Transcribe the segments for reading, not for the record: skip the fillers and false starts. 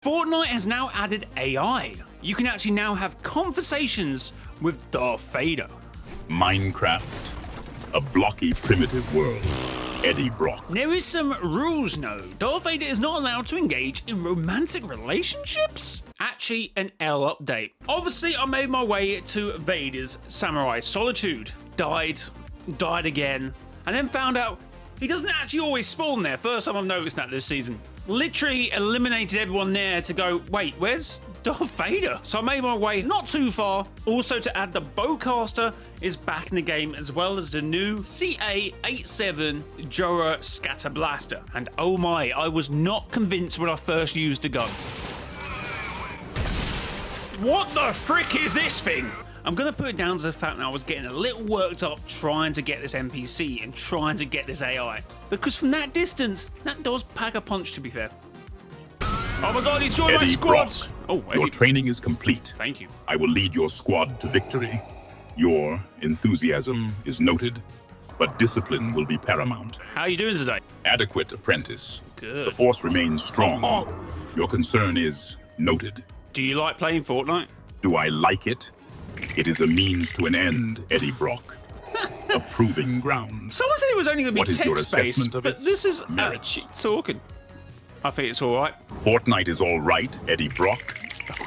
Fortnite has now added AI. You can actually now have conversations with Darth Vader. Minecraft, a blocky primitive world. Eddie Brock. There is some rules though. Darth Vader is not allowed to engage in romantic relationships. Actually, an L update. Obviously, I made my way to Vader's Samurai Solitude. Died again, and then found out he doesn't actually always spawn there. First time I've noticed that this season. Literally eliminated everyone there to go, wait, where's Darth Vader? So I made my way not too far. Also to add, the bowcaster is back in the game, as well as the new CA-87 Jora Scatter Blaster. And oh my, I was not convinced when I first used the gun. What the frick is this thing? I'm going to put it down to the fact that I was getting a little worked up trying to get this NPC and trying to get this AI. Because from that distance, that does pack a punch, to be fair. Oh my god, he's joined my squad! Brock, oh, your training is complete. Thank you. I will lead your squad to victory. Your enthusiasm is noted, but discipline will be paramount. How are you doing today? Adequate, apprentice. Good. The force remains strong. Oh. Your concern is noted. Do you like playing Fortnite? Do I like it? It is a means to an end, Eddie Brock. A proving ground. Someone said it was only going to be What is your text-based, assessment of but its this is merits? actually talking. I think it's all right. Fortnite is all right, Eddie Brock.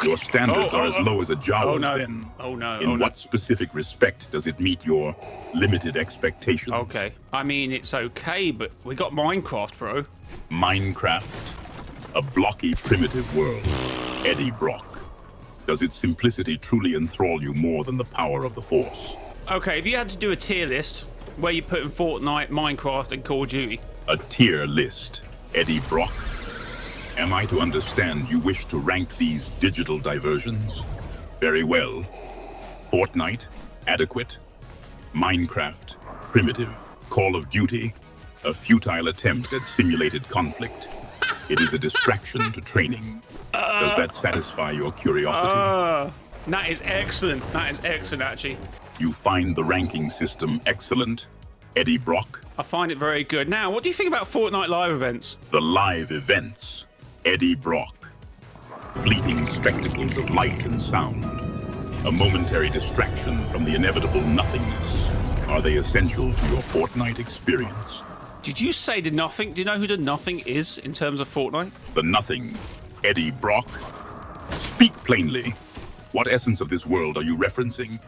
Your standards are as low as a Jawa's no. then. Oh no. In what specific respect does it meet your limited expectations? Okay. I mean, it's okay, but we got Minecraft, bro. Minecraft, a blocky primitive world. Eddie Brock. Does its simplicity truly enthrall you more than the power of the Force? Okay, if you had to do a tier list, where you put in Fortnite, Minecraft, and Call of Duty. A tier list, Eddie Brock. Am I to understand you wish to rank these digital diversions? Very well. Fortnite, adequate. Minecraft, primitive. Call of Duty, a futile attempt at simulated conflict. It is a distraction to training. Does that satisfy your curiosity? That is excellent. That is excellent, actually. You find the ranking system excellent, Eddie Brock? I find it very good. Now, what do you think about Fortnite live events? The live events, Eddie Brock. Fleeting spectacles of light and sound. A momentary distraction from the inevitable nothingness. Are they essential to your Fortnite experience? Did you say the Nothing? Do you know who the Nothing is in terms of Fortnite? The Nothing, Eddie Brock. Speak plainly. What essence of this world are you referencing?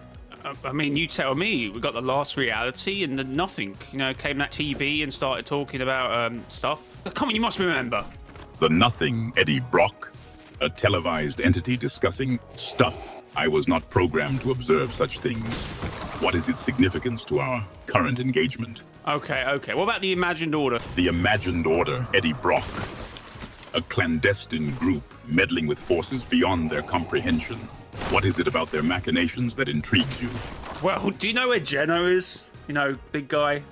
I mean, you tell me. We got the last reality and the Nothing. You know, came that TV and started talking about stuff. Come on, you must remember. The Nothing, Eddie Brock. A televised entity discussing stuff. I was not programmed to observe such things. What is its significance to our current engagement? Okay. What about the Imagined Order? The Imagined Order, Eddie Brock. A clandestine group meddling with forces beyond their comprehension. What is it about their machinations that intrigues you? Well, do you know where Geno is? You know, big guy,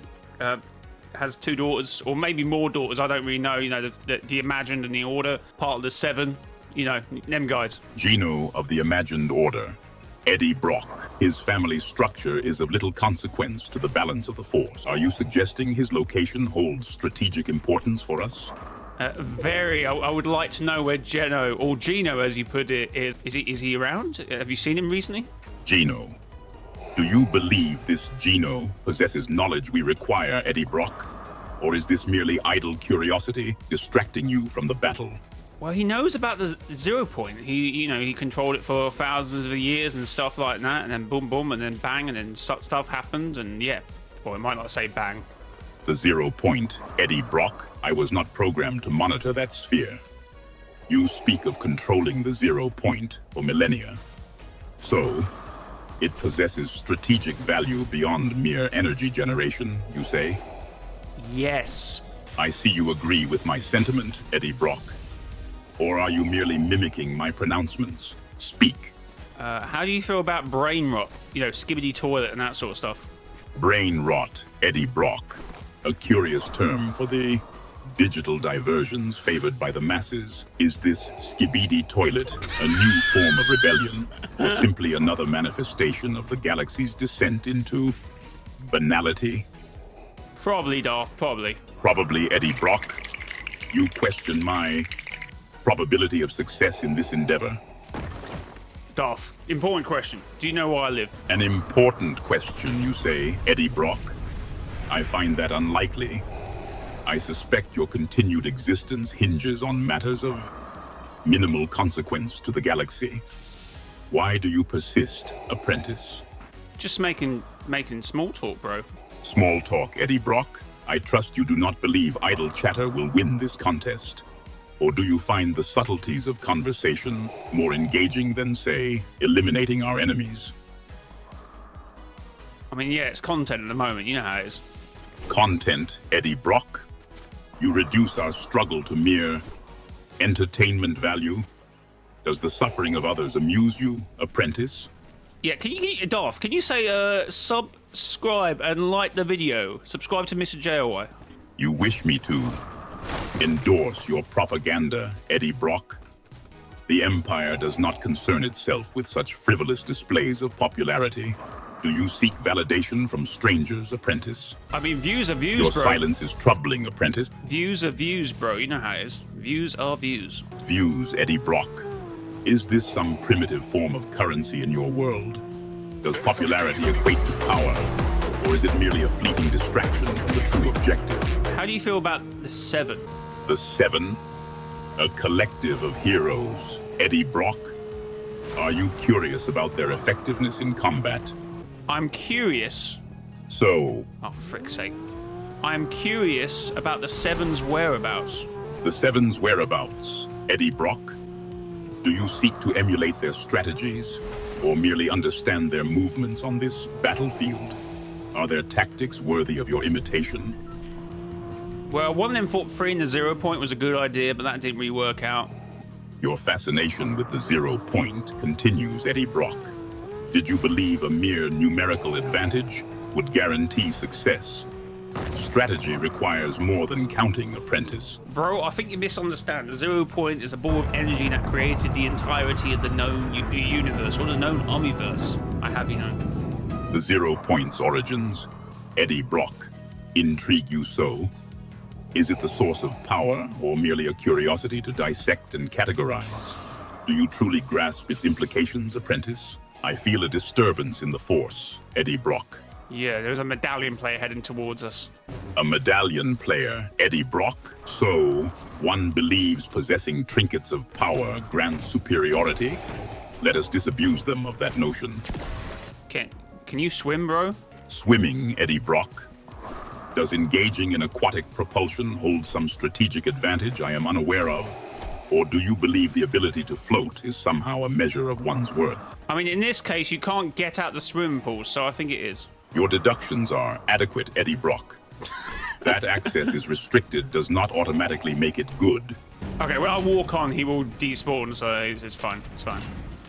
has 2 daughters, or maybe more daughters, I don't really know. You know, the Imagined and the Order, part of the 7, you know, them guys. Geno of the Imagined Order, Eddie Brock. His family structure is of little consequence to the balance of the Force. Are you suggesting his location holds strategic importance for us? Very. I would like to know where Geno, or Geno as you put it, is. Is he around? Have you seen him recently? Geno. Do you believe this Geno possesses knowledge we require, Eddie Brock? Or is this merely idle curiosity distracting you from the battle? Well, he knows about the 0 point. He controlled it for thousands of years and stuff like that, and then boom, boom, and then bang, and then stuff happened, and yeah. Well, it might not say bang. The 0 point, Eddie Brock. I was not programmed to monitor that sphere. You speak of controlling the 0 point for millennia. So, it possesses strategic value beyond mere energy generation, you say? Yes. I see you agree with my sentiment, Eddie Brock. Or are you merely mimicking my pronouncements? Speak. How do you feel about brain rot? You know, skibbity toilet and that sort of stuff. Brain rot, Eddie Brock. A curious term for the digital diversions favored by the masses. Is this skibidi toilet a new form of rebellion, or simply another manifestation of the galaxy's descent into banality? Probably, Darth, probably. Probably, Eddie Brock. You question my Probability of success in this endeavor? Darth, important question. Do you know where I live? An important question, you say, Eddie Brock? I find that unlikely. I suspect your continued existence hinges on matters of minimal consequence to the galaxy. Why do you persist, apprentice? Just making small talk, bro. Small talk, Eddie Brock. I trust you do not believe idle chatter will win this contest. Or do you find the subtleties of conversation more engaging than, say, eliminating our enemies? I mean, yeah, it's content at the moment. You know how it is. Content, Eddie Brock? You reduce our struggle to mere entertainment value? Does the suffering of others amuse you, apprentice? Yeah, Darth, can you say subscribe and like the video? Subscribe to Mr. JOY. You wish me to endorse your propaganda, Eddie Brock? The Empire does not concern itself with such frivolous displays of popularity. Do you seek validation from strangers, apprentice? I mean, views are views, Your bro. silence is troubling, apprentice. Views are views, bro. You know how it is. Views are views. Views, Eddie Brock. Is this some primitive form of currency in your world? Does popularity equate to power? Or is it merely a fleeting distraction from the true objective? How do you feel about the Seven? The Seven? A collective of heroes, Eddie Brock? Are you curious about their effectiveness in combat? I'm curious. So, Oh, frick's sake. I'm curious about the Seven's whereabouts. the Seven's whereabouts, Eddie Brock? Do you seek to emulate their strategies, or merely understand their movements on this battlefield? Are their tactics worthy of your imitation? Well, one of them thought 3 in the 0 point was a good idea, but that didn't really work out. Your fascination with the 0 point continues, Eddie Brock. Did you believe a mere numerical advantage would guarantee success? Strategy requires more than counting, apprentice. Bro, I think you misunderstand. The 0 point is a ball of energy that created the entirety of the known universe, or the known omniverse. I have you know. The 0 point's origins, Eddie Brock, intrigue you so? Is it the source of power, or merely a curiosity to dissect and categorize? Do you truly grasp its implications, apprentice? I feel a disturbance in the Force, Eddie Brock. Yeah, there's a medallion player heading towards us. A medallion player, Eddie Brock? So, one believes possessing trinkets of power grants superiority? Let us disabuse them of that notion. Can you swim, bro? Swimming, Eddie Brock? Does engaging in aquatic propulsion hold some strategic advantage I am unaware of? Or do you believe the ability to float is somehow a measure of one's worth? I mean, in this case, you can't get out the swimming pool, so I think it is. Your deductions are adequate, Eddie Brock. That access is restricted does not automatically make it good. Okay, when I walk on, he will despawn, so it's fine. It's fine.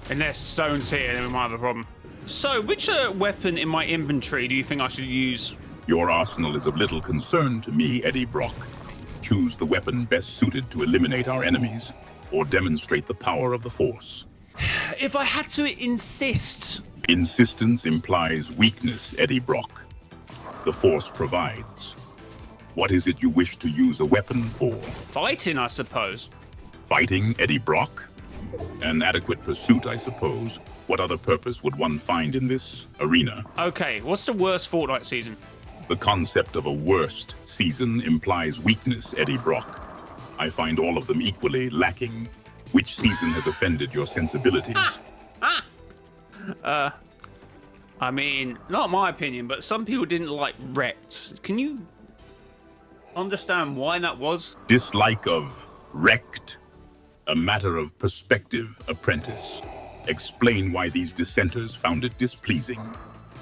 Unless Stone's here, then we might have a problem. So, which weapon in my inventory do you think I should use? Your arsenal is of little concern to me, Eddie Brock. Choose the weapon best suited to eliminate our enemies, or demonstrate the power of the Force. If I had to insist... Insistence implies weakness, Eddie Brock. The Force provides. What is it you wish to use a weapon for? Fighting, I suppose. Fighting, Eddie Brock? An adequate pursuit, I suppose. What other purpose would one find in this arena? Okay, what's the worst Fortnite season? The concept of a worst season implies weakness, Eddie Brock. I find all of them equally lacking. Which season has offended your sensibilities? I mean, not my opinion, but some people didn't like Wrecked. Can you understand why that was? Dislike of Wrecked? A matter of perspective, apprentice. Explain why these dissenters found it displeasing.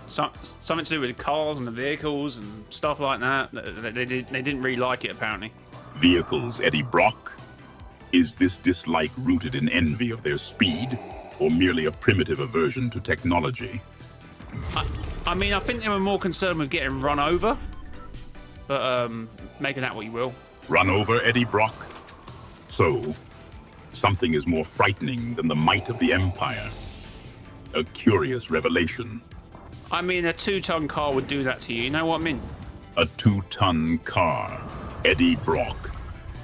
Something to do with cars and the vehicles and stuff like that. They didn't really like it, apparently. Vehicles, Eddie Brock? Is this dislike rooted in envy of their speed, or merely a primitive aversion to technology? I mean, I think they were more concerned with getting run over. But, making that what you will. Run over, Eddie Brock? So, something is more frightening than the might of the Empire. A curious revelation. I mean, a 2-ton car would do that to you. You know what I mean? A 2-ton car, Eddie Brock.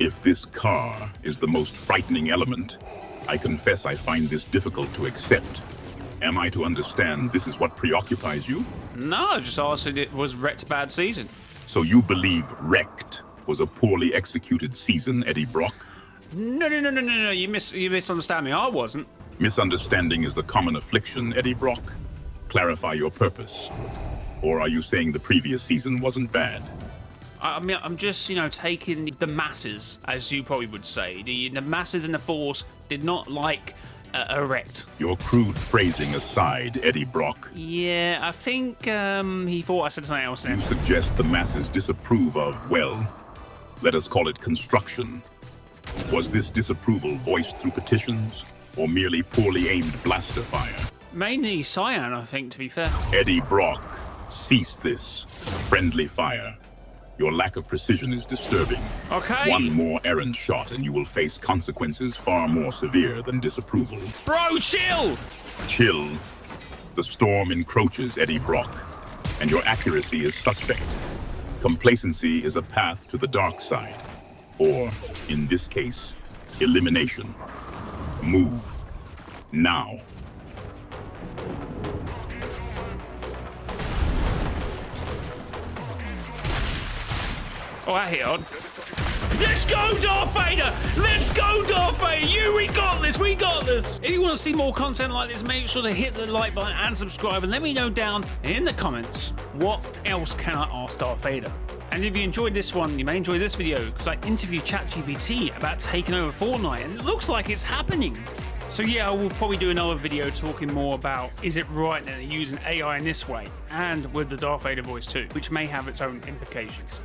If this car is the most frightening element, I confess I find this difficult to accept. Am I to understand this is what preoccupies you? No, I just asked if it was Wrecked Bad Season. So you believe Wrecked was a poorly executed season, Eddie Brock? No. You misunderstand me. I wasn't. Misunderstanding is the common affliction, Eddie Brock. Clarify your purpose. Or are you saying the previous season wasn't bad? I mean, I'm just, taking the masses, as you probably would say. The masses in the Force did not like Erect. Your crude phrasing aside, Eddie Brock. Yeah, I think he thought I said something else there. You suggest the masses disapprove of, well, let us call it construction. Was this disapproval voiced through petitions, or merely poorly aimed blaster fire? Mainly cyan, I think, to be fair. Eddie Brock, cease this. Friendly fire. Your lack of precision is disturbing. Okay. One more errant shot and you will face consequences far more severe than disapproval. Bro, chill! Chill. The storm encroaches, Eddie Brock, and your accuracy is suspect. Complacency is a path to the dark side. Or, in this case, elimination. Move. Now. Oh, I hit on. Let's go, Darth Vader! Let's go, Darth Vader! We got this, we got this! If you want to see more content like this, make sure to hit the like button and subscribe, and let me know down in the comments what else can I ask Darth Vader. And if you enjoyed this one, you may enjoy this video, because I interviewed ChatGPT about taking over Fortnite, and it looks like it's happening. So yeah, I will probably do another video talking more about, is it right that they're using AI in this way, and with the Darth Vader voice too, which may have its own implications.